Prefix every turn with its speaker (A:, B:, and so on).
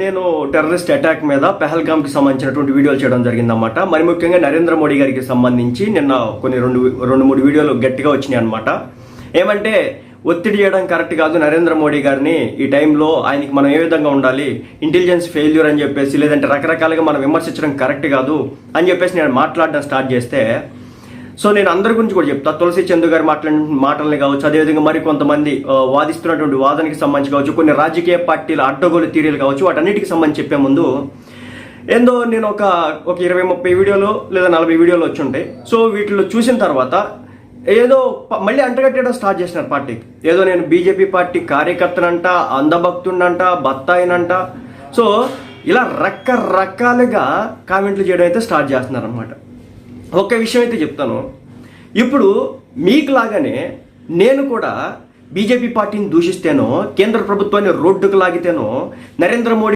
A: నేను terrorist attack మీద పెహల్గామ్కి సంబంధించినటువంటి వీడియోలు చేయడం జరిగిందన్నమాట. మరి ముఖ్యంగా నరేంద్ర మోడీ గారికి సంబంధించి నిన్న కొన్ని రెండు మూడు వీడియోలు గట్టిగా వచ్చినాయి అనమాట. ఏమంటే ఒత్తిడి చేయడం కరెక్ట్ కాదు నరేంద్ర మోడీ గారిని, ఈ టైంలో ఆయనకి మనం ఏ విధంగా ఉండాలి, ఇంటెలిజెన్స్ ఫెయిల్యూర్ అని చెప్పేసి, లేదంటే రకరకాలుగా మనం విమర్శించడం కరెక్ట్ కాదు అని చెప్పేసి నేను మాట్లాడడం స్టార్ట్ చేస్తే, సో నేను అందరి గురించి కూడా చెప్తా. తులసి చందు గారు మాట్లాడిన మాటల్ని కావచ్చు, అదేవిధంగా మరి కొంతమంది వాదిస్తున్నటువంటి వాదనకి సంబంధించి కావచ్చు, కొన్ని రాజకీయ పార్టీల అడ్డగోలు థియరీలు కావచ్చు, వాటన్నిటికి సంబంధించి చెప్పే ముందు ఏందో నేను ఒక 20-30 వీడియోలు లేదా 40 వీడియోలు వచ్చి ఉంటాయి. సో వీటిలో చూసిన తర్వాత ఏదో మళ్ళీ అంటగట్టేయడం స్టార్ట్ చేసినారు పార్టీకి. ఏదో నేను బీజేపీ పార్టీ కార్యకర్తనంట, అంధభక్తుడినంట, బత్తాయినంట. సో ఇలా రకరకాలుగా కామెంట్లు చేయడం అయితే స్టార్ట్ చేస్తున్నారు అనమాట. ఒక విషయం అయితే చెప్తాను, ఇప్పుడు మీకు లాగానే నేను కూడా బీజేపీ పార్టీని దూషిస్తేనో, కేంద్ర ప్రభుత్వాన్ని రోడ్డుకు లాగితేనో, నరేంద్ర మోడీ